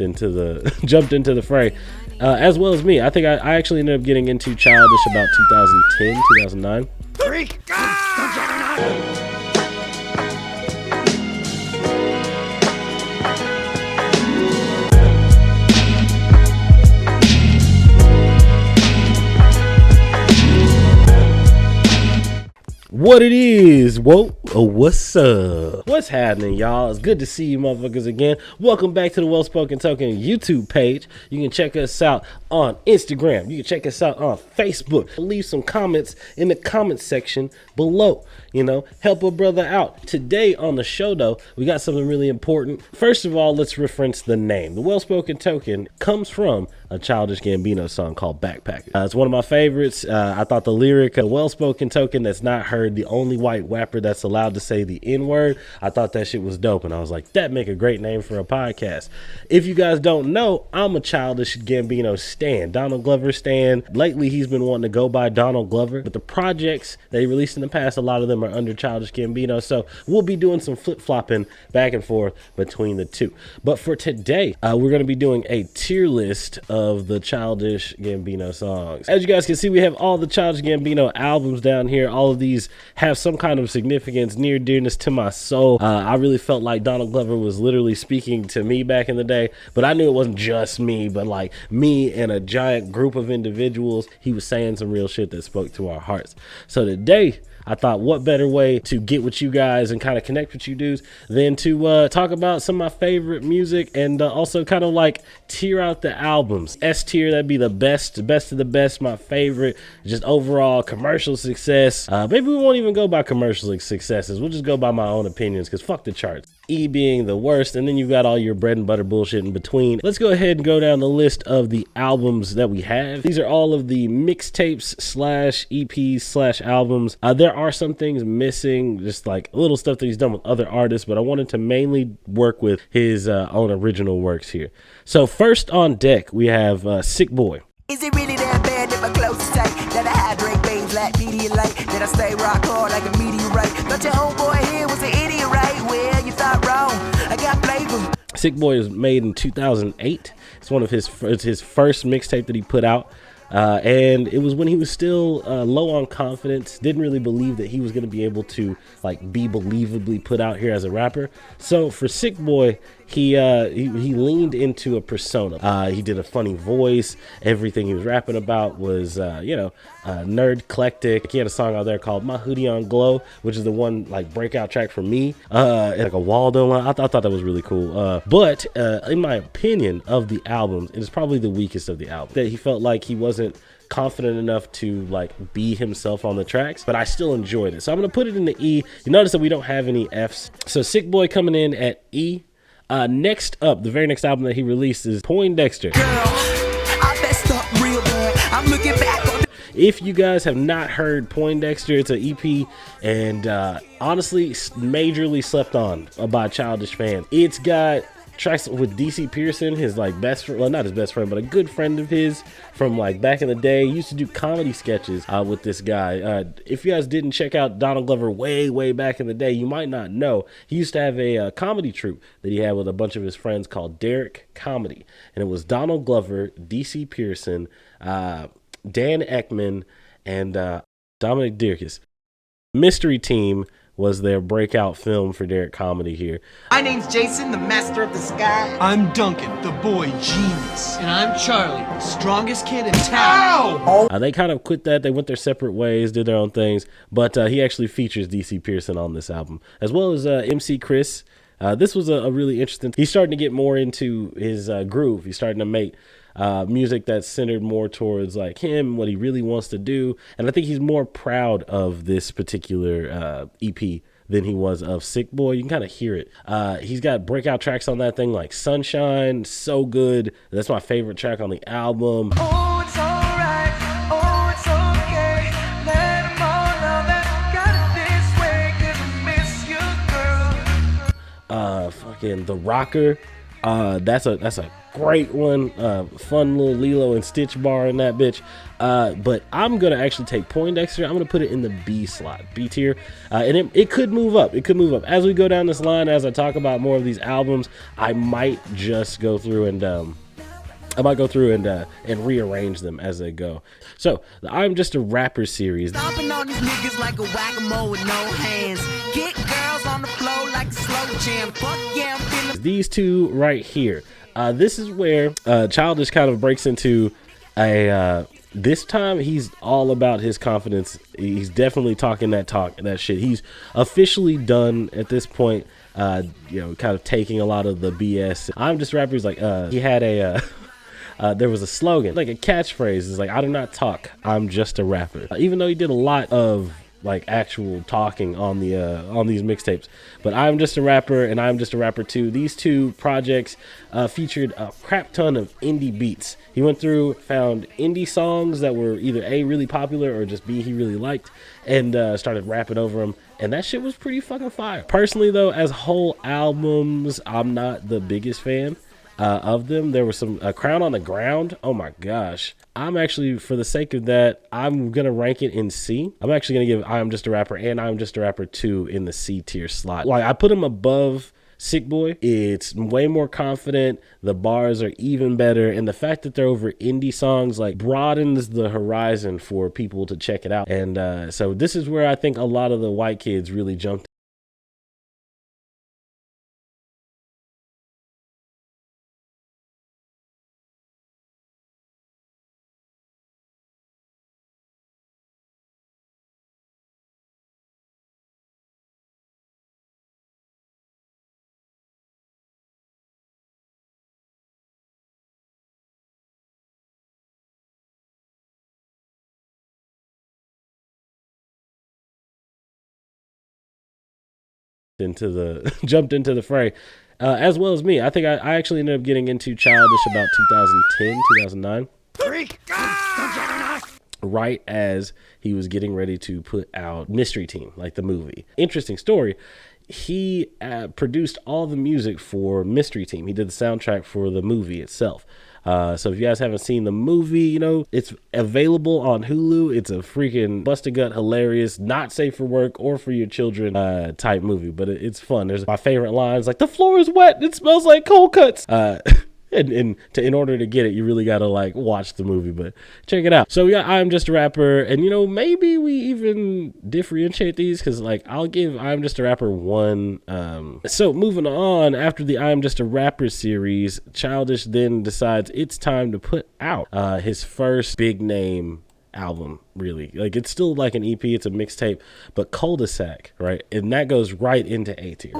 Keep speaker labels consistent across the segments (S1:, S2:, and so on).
S1: into the jumped into the fray, as well as me. I think I actually ended up getting into Childish about 2010, 2009. Freak! What it is? Whoa, what's up? What's happening, y'all? It's good to see you motherfuckers again. Welcome back to the Well Spoken Token YouTube page. You can check us out on Instagram. You can check us out on Facebook. Leave some comments in the comment section below. You know, help a brother out. Today on the show, though, we got something really important. First of all, let's reference the name. The Well Spoken Token comes from a Childish Gambino song called Backpack. It's one of my favorites. I thought the lyric, a Well Spoken Token that's not heard, the only white rapper that's allowed to say the N-word, I thought that shit was dope, and I was like, that make a great name for a podcast. If you guys don't know, I'm a Childish Gambino stan, Donald Glover stan. Lately, he's been wanting to go by Donald Glover, but the projects that he released in the past, a lot of them are under Childish Gambino, so we'll be doing some flip-flopping back and forth between the two. But for today, we're going to be doing a tier list of the Childish Gambino songs. As you guys can see, we have all the Childish Gambino albums down here. All of these have some kind of significance, near dearness to my soul. I really felt like Donald Glover was literally speaking to me back in the day, but I knew it wasn't just me, but like me and a giant group of individuals. He was saying some real shit that spoke to our hearts. So today, I thought, what better way to get with you guys and kind of connect with you dudes than to talk about some of my favorite music and also kind of like tier out the albums. S tier, that'd be the best of the best, my favorite, just overall commercial success. Maybe we won't even go by commercial successes. We'll just go by my own opinions, because fuck the charts. E being the worst, and then you've got all your bread and butter bullshit in between. Let's go ahead and go down the list of the albums that we have. These are all of the mixtapes slash EPs slash albums. There are some things missing, just like little stuff that he's done with other artists, but I wanted to mainly work with his own original works here. So first on deck, we have Sick Boy.
S2: Is it really that bad that my clothes is tight? That I hydrate babes like Pedialyte? That I stay rock hard like a meteorite? Thought your homeboy here was an idiot, right? Well, you thought wrong. I got flavor.
S1: Sick Boy was made in 2008. It's one of his first mixtape that he put out. And it was when he was still low on confidence, didn't really believe that he was going to be able to like be believably put out here as a rapper. So for Sick Boy, he leaned into a persona. He did a funny voice. Everything he was rapping about was nerd eclectic. He had a song out there called My Hoodie on Glow, which is the one like breakout track for me, like a Waldo line. I thought that was really cool. But in my opinion of the album, it is probably the weakest of the album. That he felt like he wasn't confident enough to like be himself on the tracks, but I still enjoyed it. So I'm gonna put it in the E. You notice that we don't have any Fs. So Sick Boy coming in at E. Next up, the very next album that he released is Poindexter.
S2: Girl, I messed up real bad. I'm looking back on
S1: If you guys have not heard Poindexter, it's an EP, and honestly, majorly slept on by Childish fans. It's got tracks with DC Pearson, his like best friend, well, not his best friend, but a good friend of his from like back in the day. He used to do comedy sketches with this guy. If you guys didn't check out Donald Glover way back in the day, you might not know. He used to have a comedy troupe that he had with a bunch of his friends called Derek Comedy. And it was Donald Glover, DC Pearson, Dan Ekman, and Dominic Dierkes. Mystery Team was their breakout film for Derek Comedy here.
S3: My name's Jason, the master of the sky.
S4: I'm Duncan, the boy genius.
S5: And I'm Charlie, the strongest kid in town.
S4: Ow!
S1: They kind of quit that. They went their separate ways, did their own things. But he actually features DC Pearson on this album, as well as MC Chris. This was a really interesting. He's starting to get more into his groove. He's starting to make music that's centered more towards like him, what he really wants to do. And I think he's more proud of this particular EP than he was of Sick Boy. You can kind of hear it. He's got breakout tracks on that thing like Sunshine, so good. That's my favorite track on the album.
S2: Oh, it's alright. Oh, it's okay. Let 'em all know that I got it this way, 'cause I miss you, girl.
S1: Fucking The Rocker. That's a great one. Fun little Lilo and Stitch bar in that bitch. But I'm gonna actually take Poindexter. I'm gonna put it in the B slot, B tier, and it could move up. It could move up as we go down this line. As I talk about more of these albums, I might just go through and rearrange them as they go. So the I'm Just a Rapper series.
S2: Stomping on these niggas like a whack-a-mole with no hands. Get girls on the floor like a slow jam. Fuck yeah, I'm feeling.
S1: These two right here. This is where Childish kind of breaks into a. This time he's all about his confidence. He's definitely talking that shit. He's officially done at this point. Kind of taking a lot of the BS. I'm Just a Rapper. He's like he had a. There was a slogan, like a catchphrase. It's like, I do not talk, I'm just a rapper. Even though he did a lot of like actual talking on the on these mixtapes, but I'm Just a Rapper and I'm Just a Rapper 2. These two projects featured a crap ton of indie beats. He went through, found indie songs that were either A, really popular, or just B, he really liked, and started rapping over them. And that shit was pretty fucking fire. Personally though, as whole albums, I'm not the biggest fan of them. There was some Crown on the Ground. Oh my gosh. I'm actually, for the sake of that, I'm gonna rank it in C. I'm actually gonna give I'm Just a Rapper and I'm Just a Rapper 2 in the C tier slot. Like, I put them above Sick Boy. It's way more confident. The bars are even better, and the fact that they're over indie songs like broadens the horizon for people to check it out. And so this is where I think a lot of the white kids really jumped into the jumped into the fray, as well as me. I think I actually ended up getting into Childish about 2010, 2009. Right as he was getting ready to put out Mystery Team, like the movie. Interesting story. He produced all the music for Mystery Team. He did the soundtrack for the movie itself. So if you guys haven't seen the movie, it's available on Hulu. It's a freaking busted gut, hilarious, not safe for work or for your children type movie, but it's fun. There's my favorite lines, like, the floor is wet, it smells like cold cuts. In order to get it, you really gotta like watch the movie, but check it out. So yeah, I'm Just a Rapper, and maybe we even differentiate these, because like I'll give I'm Just a Rapper 1. So moving on, after the I'm Just a Rapper series, Childish then decides it's time to put out his first big name album, really. Like, it's still like an EP, it's a mixtape, but Cul-de-sac, right? And that goes right into A tier.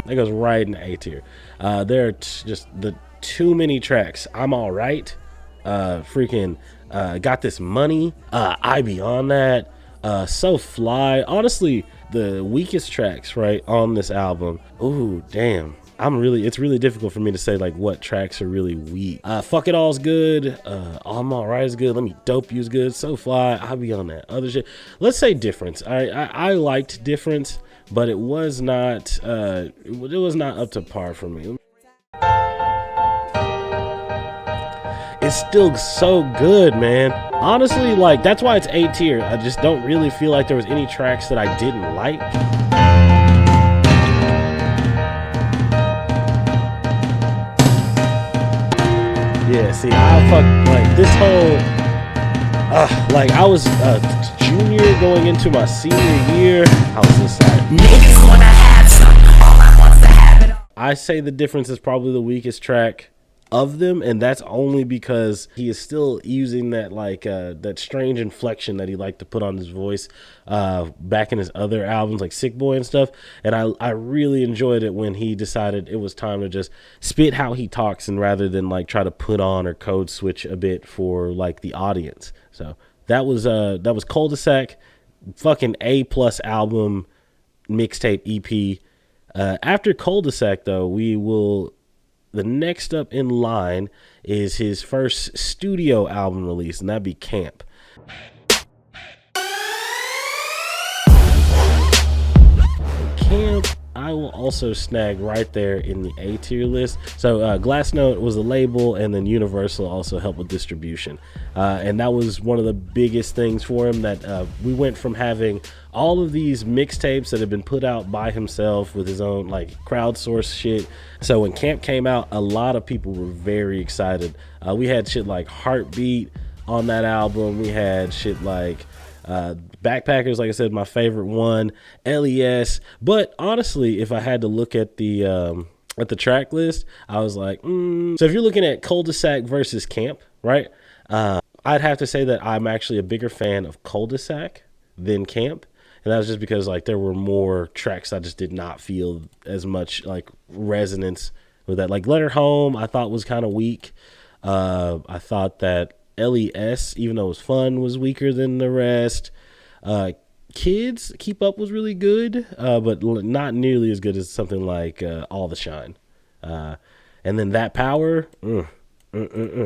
S1: That goes right in A tier. There are just the too many tracks. I'm Alright, Got This Money, I Beyond That, So Fly. Honestly, the weakest tracks right on this album. Ooh, damn. It's really difficult for me to say like what tracks are really weak. Fuck It All's good. I'm Alright is good. Let Me Dope You's good. So Fly, I Beyond That. Other shit. Let's say Difference. I liked Difference, but it was not up to par for me. It's still so good, man. Honestly, like, that's why it's A tier. I just don't really feel like there was any tracks that I didn't like. Yeah, see, I fuck like this whole like I was junior going into my senior year. I was just like, niggas wanna have some, all I want is to have it all. I say The Difference is probably the weakest track of them, and that's only because he is still using that like that strange inflection that he liked to put on his voice back in his other albums like Sick Boy and stuff. And I really enjoyed it when he decided it was time to just spit how he talks, and rather than like try to put on or code switch a bit for like the audience. So that was Cul-de-sac, fucking A+ album, mixtape, EP. After Cul-de-sac though, the next up in line is his first studio album release, and that'd be Camp. Camp, I will also snag right there in the A tier list. So Glassnote was the label, and then Universal also helped with distribution. And that was one of the biggest things for him, that we went from having all of these mixtapes that had been put out by himself with his own like crowdsourced shit. So when Camp came out, a lot of people were very excited. We had shit like Heartbeat on that album. We had shit like Backpackers, like I said, my favorite one, LES. But honestly, if I had to look at the track list, I was like, So if you're looking at Cul-de-sac versus Camp, right? I'd have to say that I'm actually a bigger fan of Cul-de-sac than Camp. And that was just because like there were more tracks I just did not feel as much like resonance with that. Like Letter Home, I thought was kind of weak. I thought that LES, even though it was fun, was weaker than the rest. Kids Keep Up was really good, but not nearly as good as something like All the Shine. And then That Power, and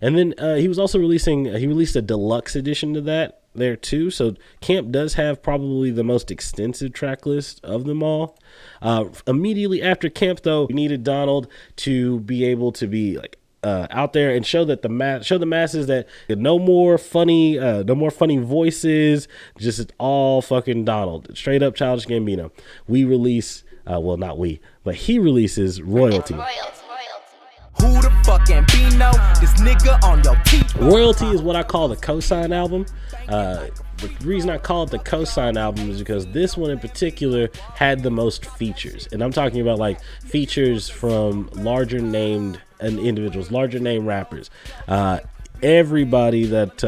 S1: then he was also released a deluxe edition to that there too. So Camp does have probably the most extensive track list of them all. Immediately after Camp, though, we needed Donald to be able to be like out there and show that show the masses that no more funny voices, just all fucking Donald, straight up Childish Gambino. We release, well, not we, but he releases Royalty.
S2: Who the fuck Gambino? This nigga on your teeth.
S1: Royalty is what I call the cosign album. The reason I call it the cosign album is because this one in particular had the most features, and I'm talking about like features from larger named individuals, larger name rappers. Everybody that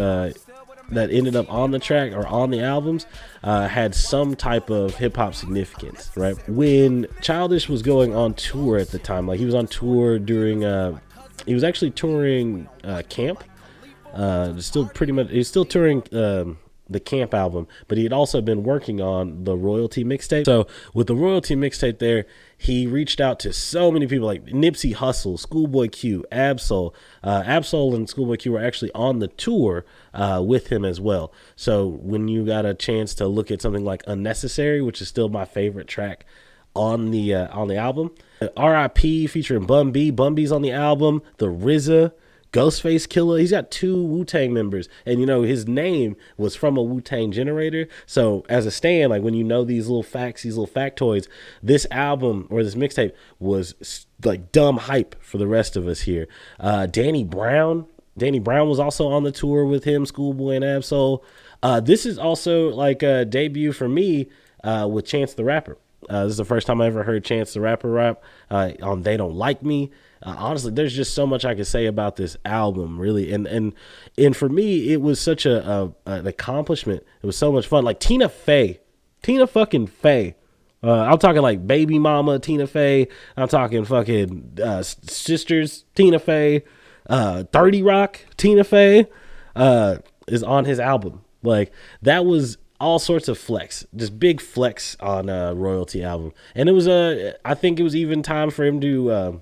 S1: ended up on the track or on the albums had some type of hip hop significance, right? When Childish was going on tour at the time, like he was on tour during, he was actually touring Camp. He's still touring the Camp album, but he had also been working on the Royalty mixtape. So with the Royalty mixtape there, he reached out to so many people like Nipsey Hussle, Schoolboy Q, Absol. Absol and Schoolboy Q were actually on the tour with him as well. So when you got a chance to look at something like Unnecessary, which is still my favorite track on the album, R.I.P. featuring Bun B. Bun B's on the album, the RZA, Ghostface Killer. He's got 2 Wu-Tang members, and you know his name was from a Wu-Tang generator. So as a stan, like when you know these little facts, these little factoids, this album or this mixtape was like dumb hype for the rest of us here. Danny Brown was also on the tour with him, Schoolboy and Absol. This is also like a debut for me with Chance the Rapper. This is the first time I ever heard Chance the Rapper rap on They Don't Like Me. Honestly, there's just so much I could say about this album, really. And for me, it was such an accomplishment. It was so much fun. Like Tina fucking Fey. I'm talking like Baby Mama Tina Fey. I'm talking fucking Sisters Tina Fey. 30 Rock Tina Fey is on his album. Like that was all sorts of flex, just big flex on Royalty album. And it was I think it was even time for him to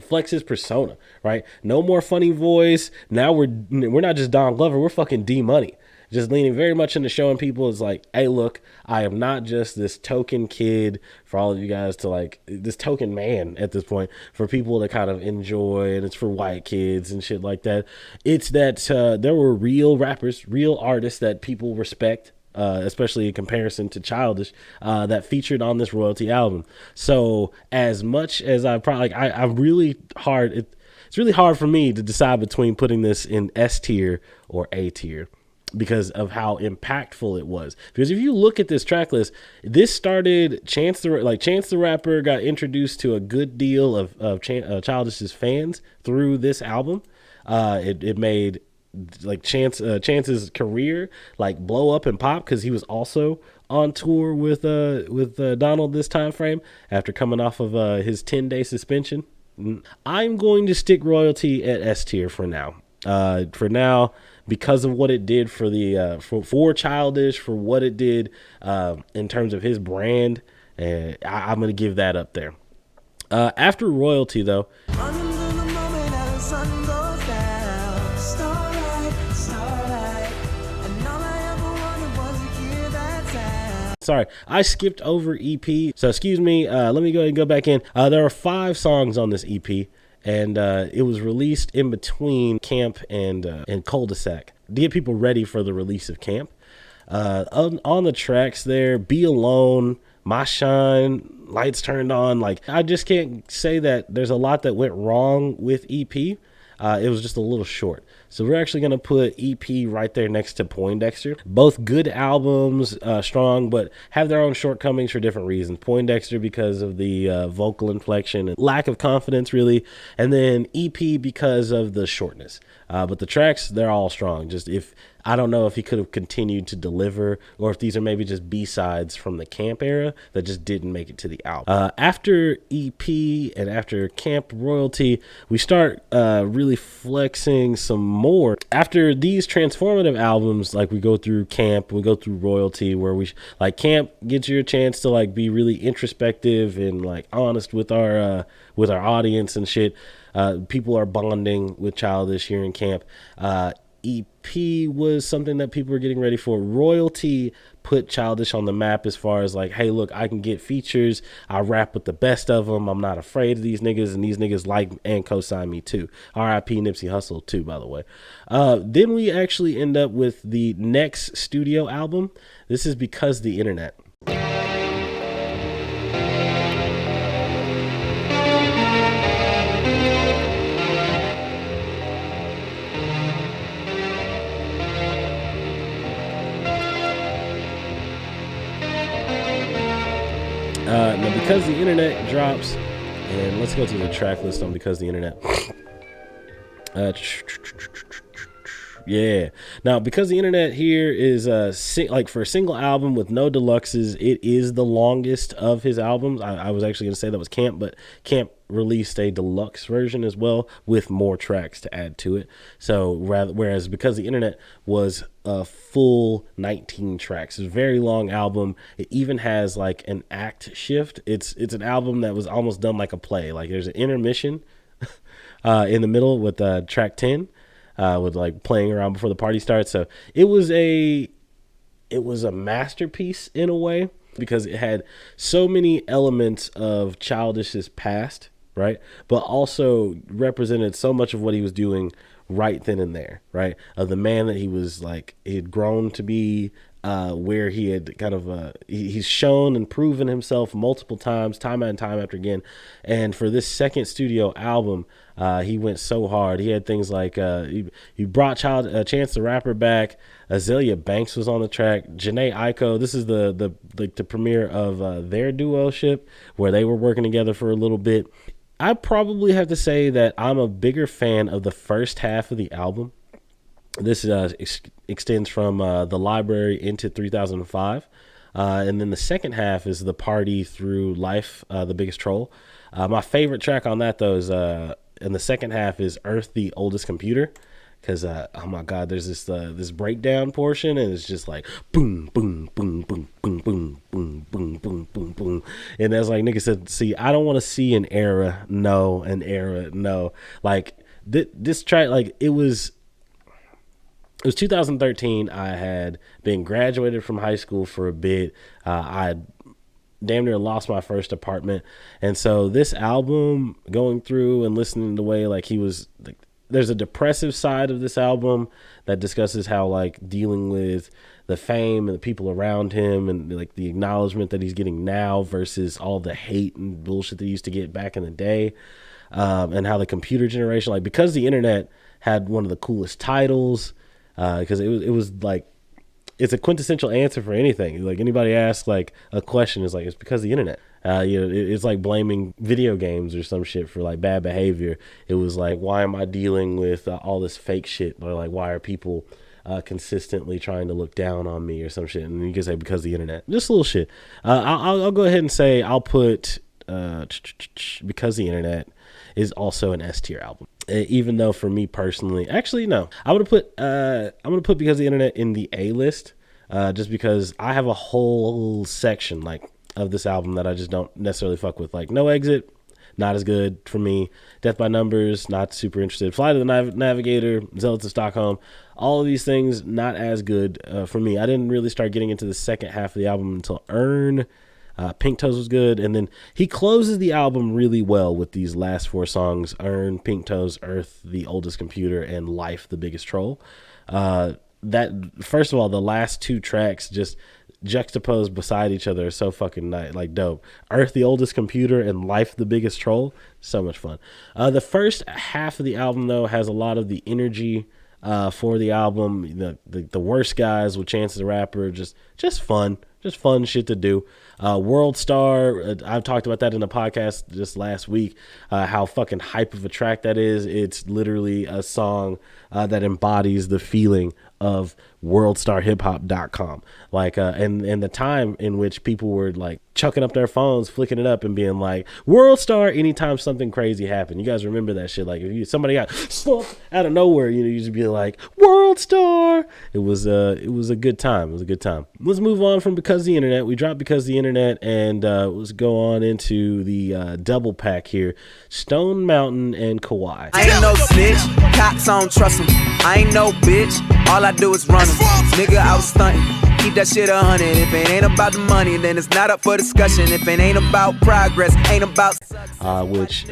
S1: flex his persona, right? No more funny voice. Now we're not just Don Glover, we're fucking D Money. Just leaning very much into showing people is like, hey, look, I am not just this token kid for all of you guys to like, this token man at this point for people to kind of enjoy, and it's for white kids and shit like that. It's that there were real rappers, real artists that people respect, especially in comparison to Childish, that featured on this Royalty album. So as much as I probably, I'm really hard, it's really hard for me to decide between putting this in S tier or A tier, because of how impactful it was. Because if you look at this track list, this started Chance the Rapper got introduced to a good deal of Childish's fans through this album. It made like Chance's career like blow up and pop, because he was also on tour with Donald this time frame after coming off of his 10-day suspension. I'm going to stick Royalty at S tier for now. Because of what it did for the for Childish, for what it did in terms of his brand, I'm gonna give that up there. After Royalty, though, Sorry, I skipped over EP. So excuse me. Let me go ahead and go back in. There are 5 songs on this EP, and it was released in between Camp and Cul-de-sac to get people ready for the release of Camp. On the tracks there, Be Alone, My Shine, Lights Turned On. Like, I just can't say that there's a lot that went wrong with EP. It was just a little short. So we're actually going to put EP right there next to Poindexter. Both good albums, strong, but have their own shortcomings for different reasons. Poindexter because of the vocal inflection and lack of confidence, really. And then EP because of the shortness. But the tracks, they're all strong. Just I don't know if he could have continued to deliver, or if these are maybe just B-sides from the Camp era that just didn't make it to the album. After EP and after Camp Royalty, we start really flexing some more. After these transformative albums, like we go through Camp, we go through Royalty, where we like Camp gets you a chance to like be really introspective and like honest with our audience and shit. People are bonding with Childish here in Camp. EP was something that people were getting ready for. Royalty put Childish on the map as far as like, hey, look, I can get features. I rap with the best of them. I'm not afraid of these niggas, and these niggas like and co-sign me too. R.I.P. Nipsey Hussle too, by the way. Then we actually end up with the next studio album. This is Because the Internet. Now, Because the Internet drops, and let's go to the track list on Because the Internet. Yeah. Now, Because the Internet here is like for a single album with no deluxes, it is the longest of his albums. I was actually going to say that was Camp, but Camp released a deluxe version as well with more tracks to add to it. So whereas Because the Internet was a full 19 tracks, it's a very long album. It even has like an act shift. It's an album that was almost done like a play. Like there's an intermission in the middle with track 10. With like playing around before the party starts. So it was a masterpiece in a way, because it had so many elements of Childish's past, right? But also represented so much of what he was doing right then and there, right? Of the man that he was like, he had grown to be, where he had kind of he's shown and proven himself multiple times, time and time after again. And for this second studio album, he went so hard. He had things like he brought Chance the Rapper back. Azalea Banks was on the track. Jhené Aiko. This is the premiere of their duo-ship, where they were working together for a little bit. I probably have to say that I'm a bigger fan of the first half of the album. This extends from the library into 3005. And then the second half is the party through life, the biggest troll. My favorite track on that, though, is in the second half is Earth, the Oldest Computer. Because, oh my God, there's this breakdown portion, and it's just like boom, boom, boom, boom, boom, boom, boom, boom, boom, boom, boom. And as like nigga said, see, I don't want to see an era. No. Like this track, like it was 2013. I had been graduated from high school for a bit. I had damn near lost my first apartment. And so this album, going through and listening to the way like he was like, there's a depressive side of this album that discusses how like dealing with the fame and the people around him and like the acknowledgement that he's getting now versus all the hate and bullshit that he used to get back in the day. And how the computer generation, like Because the Internet had one of the coolest titles, because it was like, it's a quintessential answer for anything. Like anybody asks like a question, is like, it's because of the internet. It's like blaming video games or some shit for like bad behavior. It was like, why am I dealing with all this fake shit? Or like, why are people consistently trying to look down on me or some shit? And you can say because of the internet, just a little shit. I'll go ahead and say I'll put Because the Internet is also an S tier album. Even though for me personally, actually no, I'm gonna put Because the Internet in the A list, just because I have a whole section like of this album that I just don't necessarily fuck with, like No Exit, not as good for me. Death by Numbers, not super interested. Flight of the Navigator, Zealots of Stockholm, all of these things not as good for me. I didn't really start getting into the second half of the album until Earn. Pink Toes was good, and then he closes the album really well with these last 4 songs: Earn, Pink Toes, Earth, The Oldest Computer, and Life, The Biggest Troll. That, first of all, the last 2 tracks just juxtaposed beside each other are so fucking nice, like dope. Earth, The Oldest Computer, and Life, The Biggest Troll, so much fun. The first half of the album, though, has a lot of the energy for the album. The Worst Guys with Chance the Rapper, just fun shit to do. World Star, I've talked about that in a podcast just last week, how fucking hype of a track that is. It's literally a song that embodies the feeling of worldstarhiphop.com. Like, and the time in which people were like chucking up their phones, flicking it up and being like, World Star, anytime something crazy happened. You guys remember that shit? Like, if somebody got slumped out of nowhere, you just be like, World Star. It was a good time. It was a good time. Let's move on from Because of the Internet. We dropped Because of the Internet, and let's go on into the double pack here. Stone Mountain and Kawhi.
S2: I ain't no snitch, cops I don't trust them. I ain't no bitch, all I do is run them. Nigga, I was stunting, keep that shit 100. If it ain't about the money, then it's not up for discussion. If it ain't about progress, ain't about
S1: which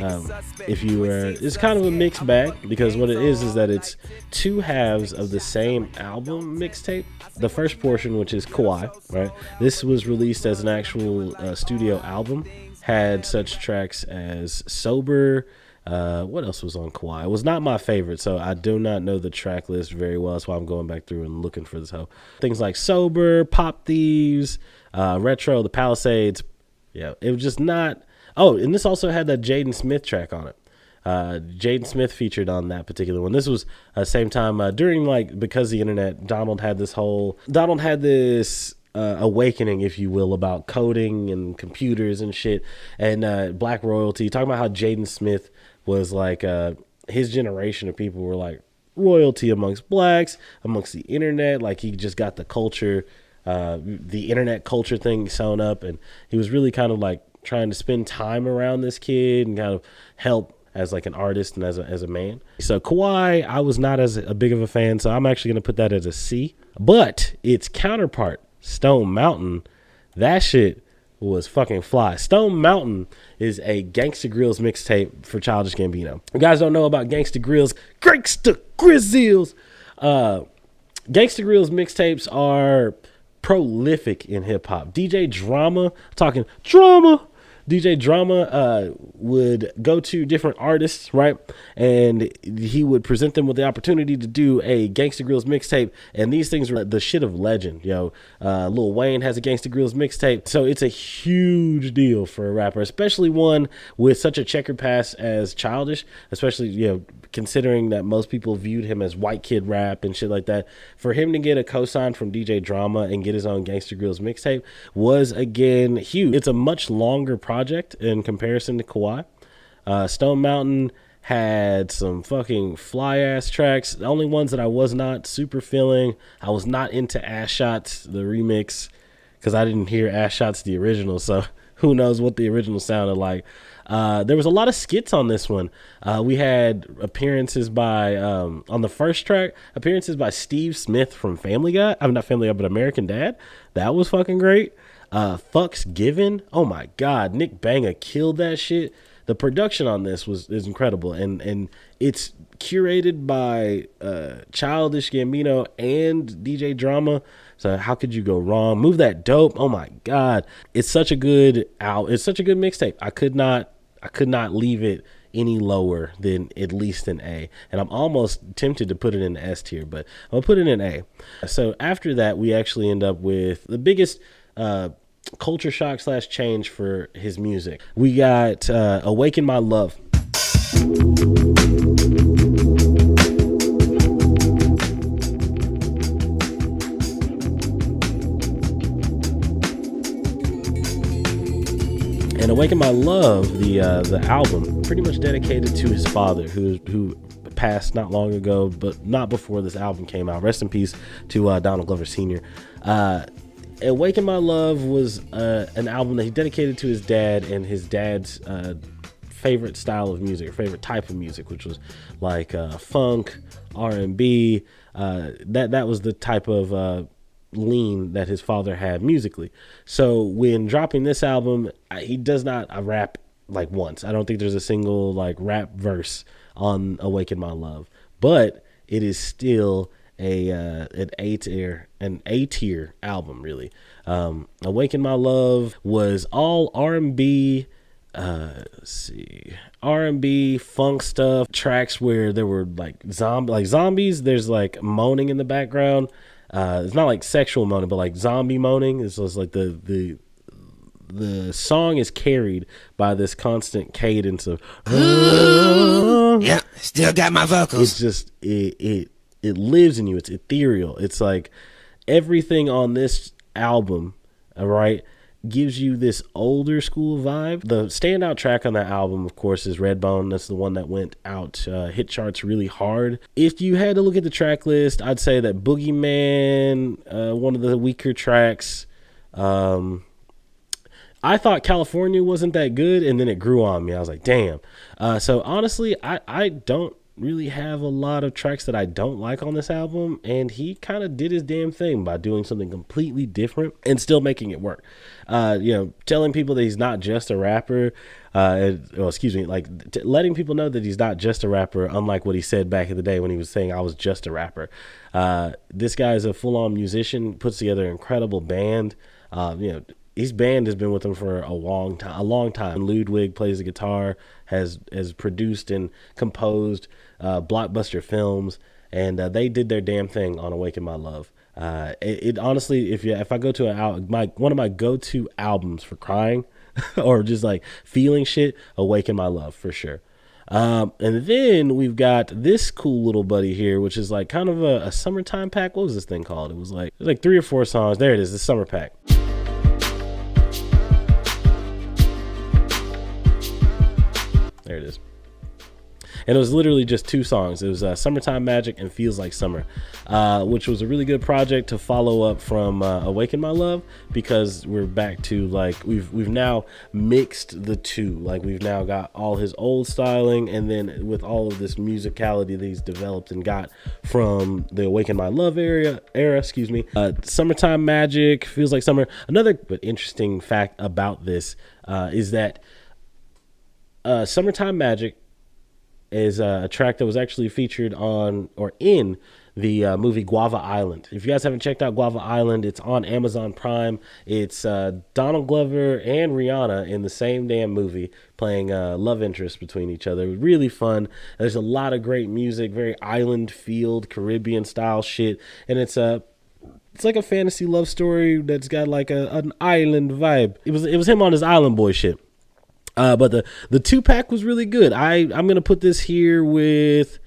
S1: if you were, it's kind of a mixed bag, because what it is that it's 2 halves of the same album mixtape. The first portion, which is Kawhi, right? This was released as an actual studio album, had such tracks as Sober. What else was on Kawhi? It was not my favorite, so I do not know the track list very well. That's why I'm going back through and looking for this hoe. Things like Sober, Pop Thieves, Retro, The Palisades. Yeah, it was just not. Oh, and this also had that Jaden Smith track on it. Jaden Smith featured on that particular one. This was same time during, like, Because of the Internet, Donald had this awakening, if you will, about coding and computers and shit, and Black royalty, talking about how Jaden Smith was like his generation of people were like royalty amongst blacks, amongst the internet. Like, he just got the culture, the internet culture thing sewn up, and he was really kind of like trying to spend time around this kid and kind of help as like an artist and as a man. So Kawhi, I was not as a big of a fan, so I'm actually going to put that as a C. But its counterpart, Stone Mountain, that shit was fucking fly. Stone Mountain is a Gangsta Grillz mixtape for Childish Gambino. You guys don't know about Gangsta Grillz. Gangsta Grizzles. Gangsta Grillz mixtapes are prolific in hip hop. DJ Drama would go to different artists, right? And he would present them with the opportunity to do a Gangsta Grillz mixtape. And these things were the shit of legend. Lil Wayne has a Gangsta Grillz mixtape. So it's a huge deal for a rapper, especially one with such a checkered past as Childish, especially, considering that most people viewed him as white kid rap and shit like that. For him to get a cosign from DJ Drama and get his own Gangsta Grillz mixtape was, again, huge. It's a much longer project in comparison to Kawhi. Stone Mountain had some fucking fly ass tracks. The only ones that I was not super feeling, I was not into Ass Shots, the remix, because I didn't hear Ass Shots the original, so who knows what the original sounded like. There was a lot of skits on this one. We had appearances by, on the first track, appearances by Steve Smith from Family Guy. I'm not Family Guy, but American Dad. That was fucking great. Fucks Given. Oh my God. Nick Banga killed that shit. The production on this is incredible. And it's curated by Childish Gambino and DJ Drama. So how could you go wrong? Move That Dope. Oh my God. It's such a good mixtape. I could not leave it any lower than at least an A. And I'm almost tempted to put it in the S tier, but I'll put it in A. So after that, we actually end up with the biggest culture shock / change for his music. We got Awaken My Love. And Awaken My Love, the album, pretty much dedicated to his father, who passed not long ago, but not before this album came out. Rest in peace to Donald Glover Sr. Awaken My Love was an album that he dedicated to his dad and his dad's favorite style of music, or favorite type of music, which was like funk, R&B. That was the type of lean that his father had musically. So when dropping this album, he does not rap like once. I don't think there's a single like rap verse on Awaken My Love, but it is still an A tier album, really. Awaken My Love was all R&B, R&B funk stuff, tracks where there were like zombies. There's like moaning in the background. It's not like sexual moaning, but like zombie moaning. It's just like the song is carried by this constant cadence of
S6: yeah, still got my vocals.
S1: It's just it lives in you. It's ethereal. It's like everything on this album, all right, gives you this older school vibe. The standout track on that album, of course, is Redbone. That's the one that went out hit charts really hard. If you had to look at the track list, I'd say that Boogeyman, one of the weaker tracks. I thought California wasn't that good, and then it grew on me. I was like, damn. So honestly, I don't really have a lot of tracks that I don't like on this album, and he kind of did his damn thing by doing something completely different and still making it work. Telling people that he's not just a rapper, letting people know that he's not just a rapper, unlike what he said back in the day when he was saying I was just a rapper. This guy is a full-on musician, puts together an incredible band. His band has been with him for a long time. Ludwig plays the guitar, has produced and composed blockbuster films, and they did their damn thing on Awaken My Love. It honestly, if I go to one of my go-to albums for crying or just like feeling shit, Awaken My Love for sure. And then we've got this cool little buddy here, which is like kind of a summertime pack. What was this thing called? It was like 3 or 4 songs. There it is, the summer pack. There it is. And it was literally just 2 songs. It was Summertime Magic and Feels Like Summer, which was a really good project to follow up from Awaken My Love, because we're back to like we've now mixed the two. Like we've now got all his old styling, and then with all of this musicality that he's developed and got from the Awaken My Love era, Summertime Magic, Feels Like Summer. Another but interesting fact about this is that Summertime Magic is a track that was actually featured on or in the movie Guava Island. If you guys haven't checked out Guava Island, it's on Amazon Prime. It's Donald Glover and Rihanna in the same damn movie playing love interest between each other. Really fun. There's a lot of great music, very island field, Caribbean style shit, and it's like a fantasy love story that's got like an island vibe. It was him on his island boy shit. But the 2-pack was really good. I'm going to put this here with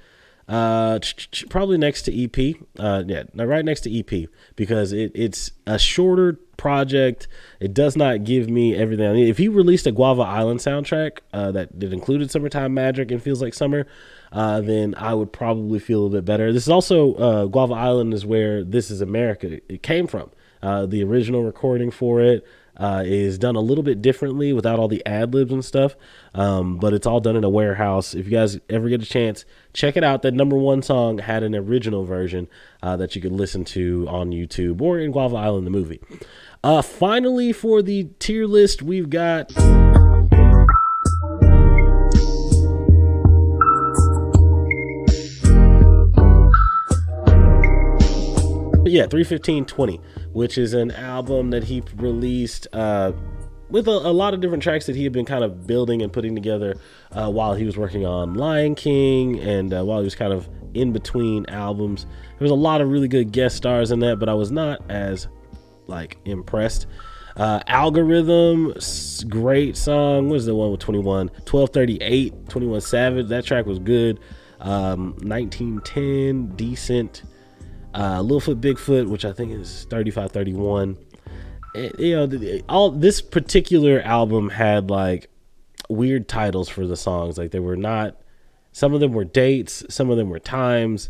S1: probably next to EP. Right next to EP, because it's a shorter project. It does not give me everything I need. If he released a Guava Island soundtrack that included Summertime Magic and Feels Like Summer, then I would probably feel a little bit better. This is also Guava Island is where This Is America it came from. The original recording for it is done a little bit differently without all the ad libs and stuff, but it's all done in a warehouse. If you guys ever get a chance, check it out. That number 1 song had an original version that you could listen to on YouTube or in Guava Island the movie. Finally, for the tier list, we've got Yeah, 31520, which is an album that he released with a lot of different tracks that he had been kind of building and putting together while he was working on Lion King, and while he was kind of in between albums. There was a lot of really good guest stars in that, but I was not as like impressed. Algorithm, great song. What was the one with 21? 1238, 21 Savage. That track was good. 1910, decent. Littlefoot Bigfoot, which I think is 3531. All this particular album had like weird titles for the songs. Like they were not, some of them were dates, some of them were times.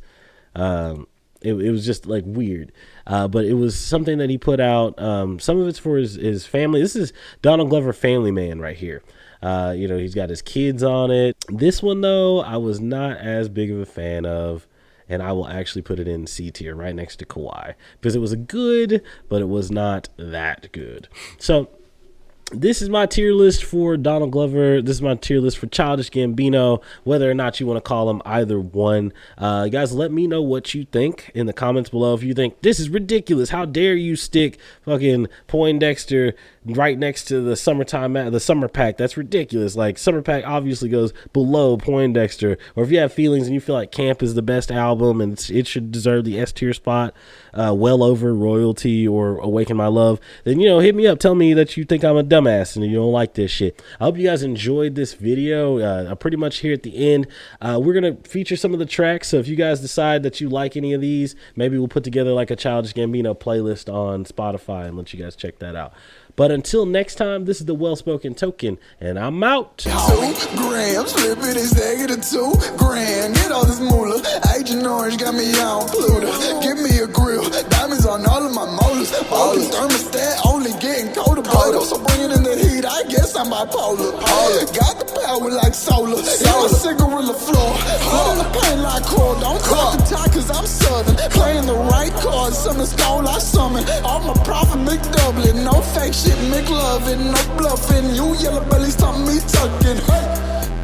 S1: It was just like weird, but it was something that he put out. Some of it's for his family. This is Donald Glover, Family Man, right here. He's got his kids on it. This one though, I was not as big of a fan of, and I will actually put it in C tier, right next to Kawhi, because it was good, but it was not that good. So this is my tier list for Donald Glover. This is my tier list for Childish Gambino, whether or not you want to call him either one. Guys, let me know what you think in the comments below. If you think this is ridiculous, how dare you stick fucking Poindexter right next to the summer pack? That's ridiculous. Like, summer pack obviously goes below Poindexter. Or if you have feelings and you feel like Camp is the best album and it should deserve the S tier spot, well over Royalty or Awaken My Love, then hit me up. Tell me that you think I'm a dumbass and you don't like this shit. I hope you guys enjoyed this video. I'm pretty much here at the end. We're gonna feature some of the tracks, so if you guys decide that you like any of these, maybe we'll put together like a Childish Gambino playlist on Spotify and let you guys check that out. But until next time, this is the Well-Spoken Token, and I'm out.
S7: 2 grams, flip it and stack it to 2 grand. Get all this moolah. Agent Orange got me on Pluto. Give me a grill. Diamonds on all of my molars. Ballers, thermostat only getting colder. So bringing in the heat, I guess I'm bipolar. Got the power like solar. I'm a cigarette floor. Floor in the paint like core. Don't talk the talk cause I'm southern. Playing the right cards. Some is gold I summon. All my profit McDoublin. No fake shit. McLovin, no bluffing. You yellow bellies taught me tucking. Hey,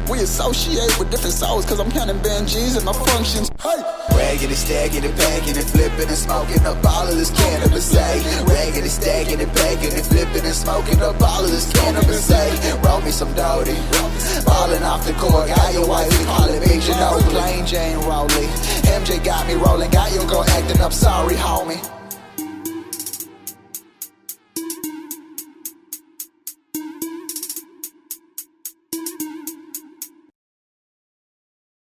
S7: we associate with different souls, cause I'm counting Benjis and my functions. Hey, raggedy, stacking and packing and flipping and smoking up all of this cannabis. Say, raggedy, stacking and packing and flipping and smoking up all of this cannabis. Say, roll me some doty, balling off the court. Got your wife calling me, plain Jane Rowley. MJ got me rolling, got your girl acting up. Sorry, homie.